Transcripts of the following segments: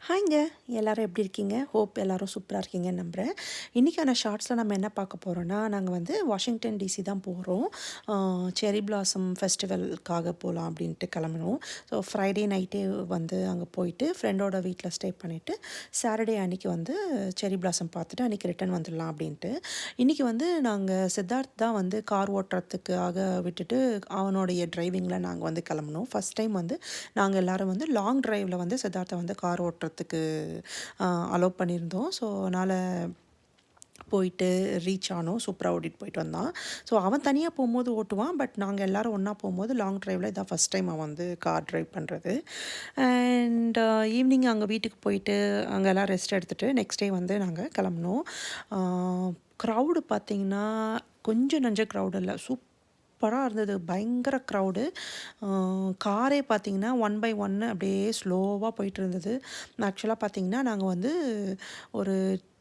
ஹாய்ங்க. எல்லாரும் எப்படி இருக்கீங்க? ஹோப் எல்லாரும் சூப்பரா இருக்கீங்கன்னு நம்புறேன். இன்னைக்கான ஷார்ட்ஸில நம்ம என்ன பார்க்க போறோம்னா, நாங்க வந்து வாஷிங்டன் டிசி தான் போறோம். செர்ரி பிளாசம் ஃபெஸ்டிவலுக்காக போலாம் அப்படின்ட்டு கிளம்புனோம். ஸோ ஃப்ரைடே நைட்டே வந்து அங்க போயிட்டு ஃப்ரெண்டோட வீட்ல ஸ்டே பண்ணிட்டு, சாட்டர்டே அன்னைக்கு வந்து செர்ரி பிளாசம் பார்த்துட்டு அன்னைக்கு ரிட்டர்ன் வந்துடலாம் அப்படின்ட்டு. இன்னைக்கு வந்து நாங்க சித்தார்த் தான் வந்து கார் ஓட்டுறதுக்காக விட்டுட்டு, அவனுடைய டிரைவிங்கில நாங்க வந்து கிளம்புனோம். ஃபர்ஸ்ட் டைம் வந்து நாங்க எல்லாரும் வந்து லாங் டிரைவ்ல வந்து சித்தார்த்த வந்து கார் ஓட்டுறதுக்கு அலோவ் பண்ணியிருந்தோம். ஸோ அதனால போயிட்டு ரீச் ஆனோம். சூப்பரா ஓட்டிட்டு போயிட்டு வந்தான். ஸோ அவன் தனியா போம்போது ஓட்டுவான். பட் நாங்க எல்லாரும் ஒண்ணா போம்போது லாங் டிரைவ்ல இதான் ஃபர்ஸ்ட் டைம் அவன் வந்து கார் டிரைவ் பண்றது. அண்ட் ஈவினிங் அங்க வீட்டுக்கு போயிட்டு அங்க எல்லாம் ரெஸ்ட் எடுத்துட்டு நெக்ஸ்ட் டே வந்து நாங்க கிளம்புனோம். க்ரவுடு பார்த்தீங்கன்னா, கொஞ்சம் நஞ்ச க்ரவுட் இல்ல. சூப்பரா இருந்தது. பயங்கர க்ரவுடு. காரே பார்த்தீங்கன்னா, ஒன் பை ஒன்னு அப்படியே ஸ்லோவா போயிட்டுருந்தது. ஆக்சுவலா பார்த்தீங்கன்னா, நாங்க வந்து ஒரு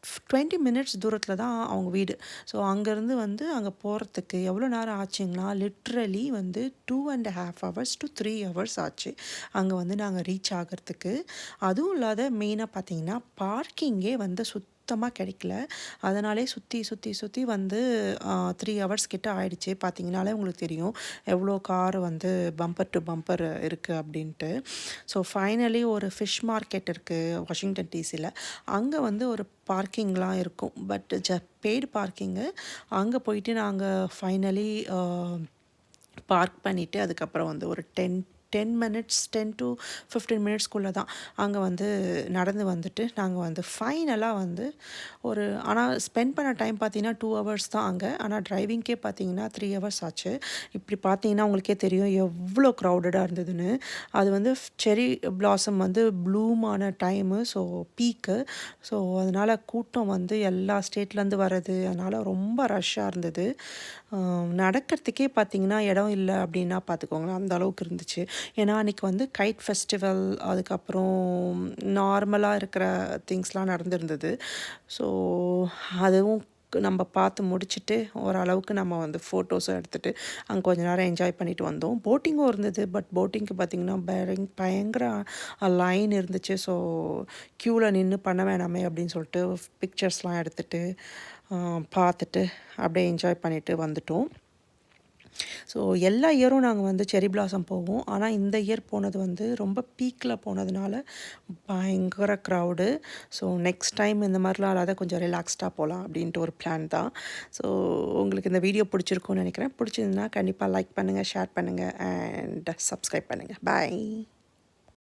20 மினிட்ஸ் தூரத்தில தான் அவங்க வீடு. ஸோ அங்கேருந்து வந்து அங்க போறதுக்கு எவ்வளோ நேரம் ஆச்சுங்களா, லிட்ரலி வந்து 2 1/2 ஹவர்ஸ் டூ 3 ஹவர்ஸ் ஆச்சு. அங்க வந்து நாங்க ரீச் ஆகறதுக்கு. அதுவும் இல்லாத மெயினா பார்த்தீங்கன்னா, பார்க்கிங்கே வந்து சுத்தமா கிடைக்கல. அதனாலே சுத்தி, சுத்தி, சுத்தி வந்து 3 ஹவர்ஸ் கிட்ட ஆயிடுச்சு. பார்த்தீங்கனாலே உங்களுக்கு தெரியும். எவ்வளோ கார் வந்து பம்பர் டு பம்பர் இருக்கு அப்படின்ட்டு. ஸோ ஃபைனலி ஒரு ஃபிஷ் மார்க்கெட் இருக்கு வாஷிங்டன் டிசில. அங்க வந்து ஒரு பார்க்கிங்லாம் இருக்கும். But paid parking. அங்க போயிட்டு நாங்க ஃபைனலி பார்க் பண்ணிட்டு, அதுக்கப்புறம் வந்து ஒரு 10 மினிட்ஸ் 10 டூ 15 மினிட்ஸ்க்குள்ள தான் அங்க வந்து நடந்து வந்துட்டு, நாங்க வந்து ஃபைனலா வந்து ஆனா ஸ்பெண்ட் பண்ண டைம் பார்த்தீங்கன்னா, 2 ஹவர்ஸ் தான் அங்க. ஆனா டிரைவிங்க்கே பார்த்தீங்கன்னா, 3 ஹவர்ஸ் ஆச்சு. இப்படி பார்த்தீங்கன்னா, உங்களுக்கே தெரியும் எவ்வளோ க்ரவுடடா இருந்ததுன்னு. அது வந்து செர்ரி பிளாசம் வந்து ப்ளூம் ஆன டைமு. ஸோ பீக்கு. ஸோ அதனால கூட்டம் வந்து எல்லா ஸ்டேட்லேருந்து வர்றது. அதனால ரொம்ப ரஷ்ஷா இருந்தது. நடக்கிறதுக்கே பார்த்தீங்கன்னா, இடம் இல்ல அப்படின்னா பார்த்துக்கோங்களேன். அந்த அளவுக்கு இருந்துச்சு. ஏன்னா, அன்னைக்கு வந்து கைட் ஃபெஸ்டிவல், அதுக்கப்புறம் நார்மலா இருக்கிற திங்ஸ்லாம் நடந்திருந்தது. ஸோ அதுவும் நம்ம பார்த்து முடிச்சுட்டு, ஓரளவுக்கு நம்ம வந்து ஃபோட்டோஸும் எடுத்துட்டு, அங்க கொஞ்ச நேரம் என்ஜாய் பண்ணிட்டு வந்தோம். போட்டிங்கும் இருந்தது. பட் போட்டிங்க்கு பார்த்தீங்கன்னா, பயங்கர லைன் இருந்துச்சு. ஸோ க்யூல நின்னு பண்ண வேணாமே அப்படின்னு சொல்லிட்டு பிக்சர்ஸ்லாம் எடுத்துட்டு, பார்த்துட்டு, அப்படியே என்ஜாய் பண்ணிட்டு வந்துட்டோம். ஸோ எல்லா இயரும் நாங்க வந்து செர்ரி பிளாசம் போவோம். ஆனா, இந்த இயர் போனது வந்து ரொம்ப பீக்ல போனதுனால பயங்கர க்ரவுடு. ஸோ நெக்ஸ்ட் டைம் இந்த மாரிலாம் இல்லாத கொஞ்சம் ரிலாக்ஸ்டா போலாம் அப்படின்ட்டு ஒரு பிளான் தான். ஸோ உங்களுக்கு இந்த வீடியோ பிடிச்சிருக்கும்னு நெனைக்கிறேன். பிடிச்சிருந்ததுன்னா கண்டிப்பா லைக் பண்ணுங்க, ஷேர் பண்ணுங்க அண்ட் சப்ஸ்கிரைப் பண்ணுங்க. பாய்.